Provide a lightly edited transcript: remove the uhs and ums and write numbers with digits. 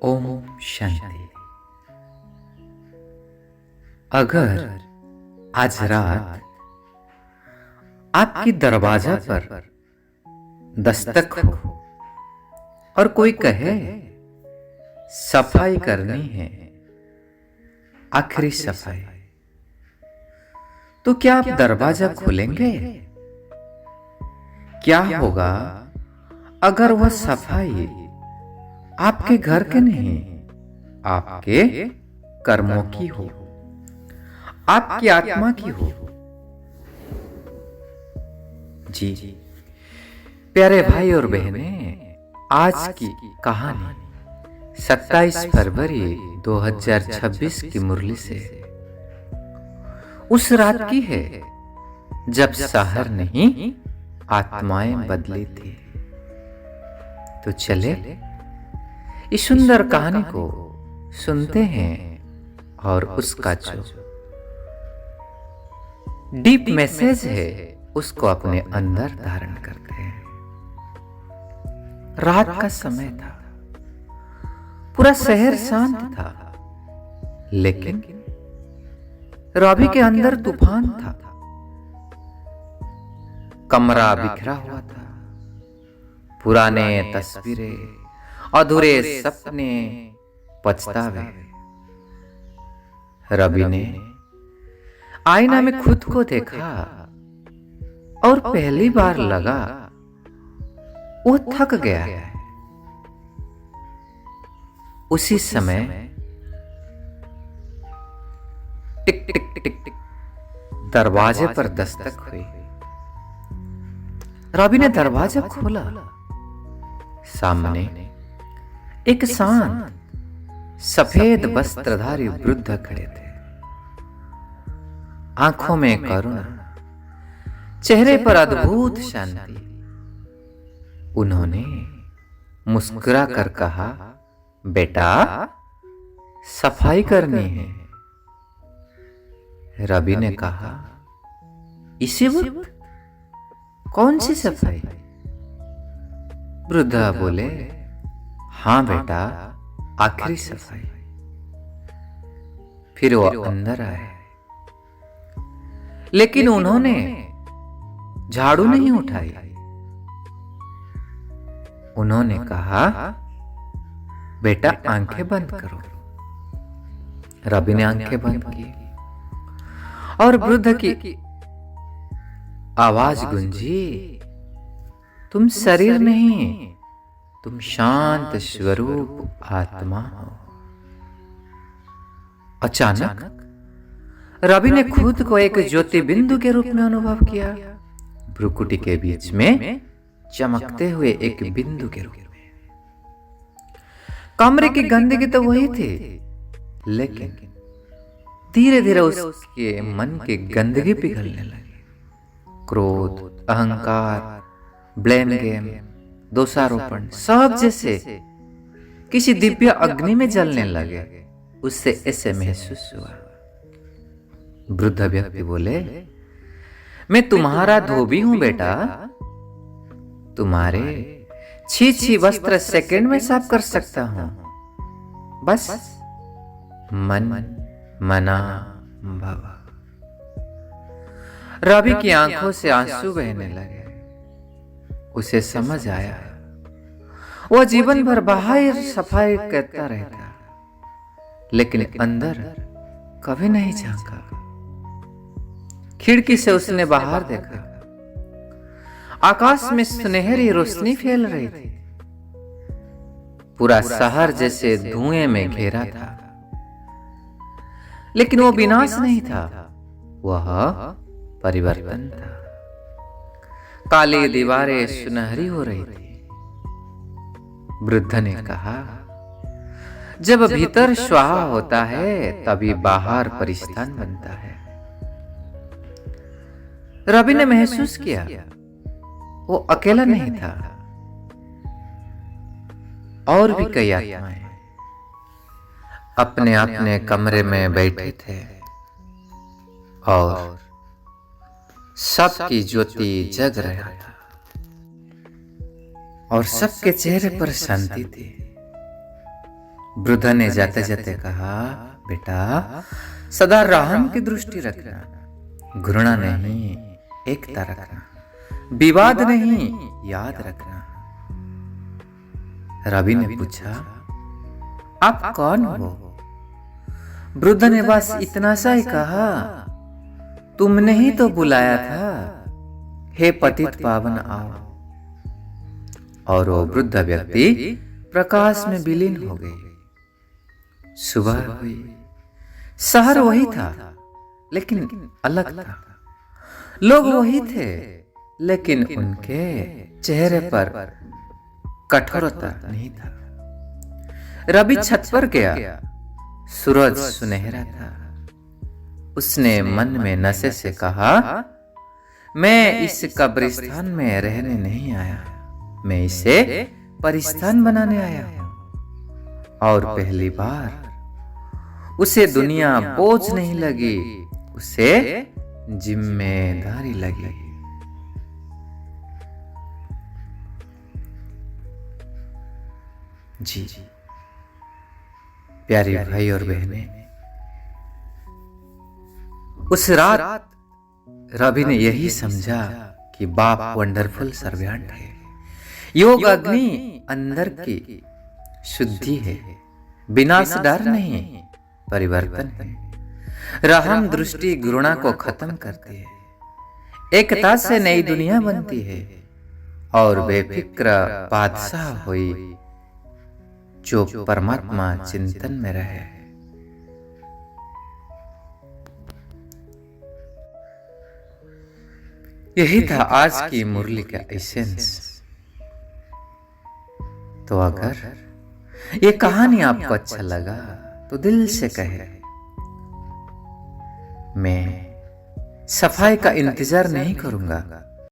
ओम शांति। अगर आज रात आपकी दरवाजा पर दस्तक हो और कोई कहे सफाई करनी है, आखिरी सफाई, तो क्या आप दरवाजा खोलेंगे? क्या होगा अगर वह सफाई आपके घर के नहीं, आपके कर्मों की हो, आपकी आत्मा की हो? जी प्यारे भाई और बहनें, आज की कहानी 27 फरवरी 2026 की मुरली से उस रात की है जब शहर नहीं आत्माएं बदली थी। तो चले इस सुंदर कहानी को सुनते हैं और उसका जो डीप मैसेज है उसको अपने अंदर धारण करते हैं। रात का समय था, पूरा शहर शांत था, लेकिन रवि के अंदर तूफान था। कमरा बिखरा हुआ था, पुराने तस्वीरें, अधूरे सपने, पछतावे। रवि ने आईना में खुद को देखा और पहली बार लगा वो थक गया है। उसी समय टिक टिक टिक टिक दरवाजे पर दस्तक हुई। रवि ने दरवाजा खोला। सामने एक शांत सफेद वस्त्रधारी वृद्ध खड़े थे, आंखों में करुणा, चेहरे पर अद्भुत शांति। उन्होंने मुस्कुरा कर कहा, बेटा सफाई करनी है। रवि ने कहा, इसी वक्त? कौन सी सफाई? वृद्ध बोले, हाँ बेटा, आखिरी सफाई। फिर वो अंदर आए, लेकिन उन्होंने झाड़ू नहीं उठाई। उन्होंने कहा, बेटा आंखें बंद करो। रवि ने आंखें बंद की और वृद्ध की आवाज गूंजी, तुम शरीर नहीं, तुम शांत स्वरूप आत्मा हो। अचानक रवि ने खुद को एक ज्योति बिंदु के रूप में अनुभव किया, भ्रुकुटी के बीच में चमकते हुए एक बिंदु के रूप में। कमरे की गंदगी तो वही थी, लेकिन धीरे धीरे उसके मन की गंदगी पिघलने लगी। क्रोध, अहंकार, ब्लेम गेम, दोषारोपण, सब जैसे किसी दिव्य अग्नि में जलने लगे। उससे ऐसे महसूस हुआ। वृद्ध व्यक्ति बोले, मैं तुम्हारा धोबी हूं बेटा, तुम्हारे छी वस्त्र सेकंड में साफ कर सकता हूं, बस मन मना भव। रवि की आंखों से आंसू बहने लगे। उसे समझ आया, वह जीवन भर बाहर सफाई करता रहता, लेकिन अंदर कभी नहीं झांका। खिड़की से उसने बाहर देखा, आकाश में सुनहरी रोशनी फैल रही थी। पूरा शहर जैसे धुएं में घेरा था, लेकिन वो विनाश नहीं था, वह परिवर्तन था। काली दीवारें सुनहरी हो रही थी। वृद्ध ने कहा, जब भीतर स्वाहा होता है तभी बाहर परिस्थान बनता है। रवि ने महसूस किया वो अकेला नहीं था, और भी कई आत्माएं अपने अपने कमरे में बैठे थे और सबकी ज्योति जग रहा था और सबके चेहरे पर शांति थी। वृद्ध ने जाते जाते कहा, बेटा सदा राम की दृष्टि रखना, घृणा नहीं एकता रखना, विवाद नहीं याद रखना। रवि ने पूछा, आप कौन हो? वृद्ध ने बस इतना सा ही कहा, तुमने ही तो बुलाया था, हे पतित पावन आओ। और वो वृद्ध व्यक्ति प्रकाश में विलीन हो गई। सुबह हुई, शहर वही था लेकिन अलग था, लोग वही थे लेकिन उनके चेहरे पर कठोरता नहीं था। रवि छत पर गया, सूरज सुनहरा था। उसने मन में नशे से कहा, मैं इस कब्रिस्तान में रहने नहीं आया, मैं इसे परिस्तान बनाने आया हूं। और पहली बार उसे दुनिया बोझ नहीं लगी, उसे जिम्मेदारी लगी। जी प्यारे भाई और बहनें, उस रात रवि ने यही समझा कि बाप वंडरफुल सर्वेंट है। योग अग्नि अंदर की शुद्धि है, विनाश डर नहीं परिवर्तन है। रहम दृष्टि घृणा को खत्म करती है, एकता से नई दुनिया बनती है और बेफिक्र बादशाह हुई जो परमात्मा चिंतन में रहे। यही था आज की मुरली का एसेंस। तो अगर ये कहानी आपको अच्छा लगा तो दिल से कहे, मैं सफाई का इंतजार नहीं करूंगा,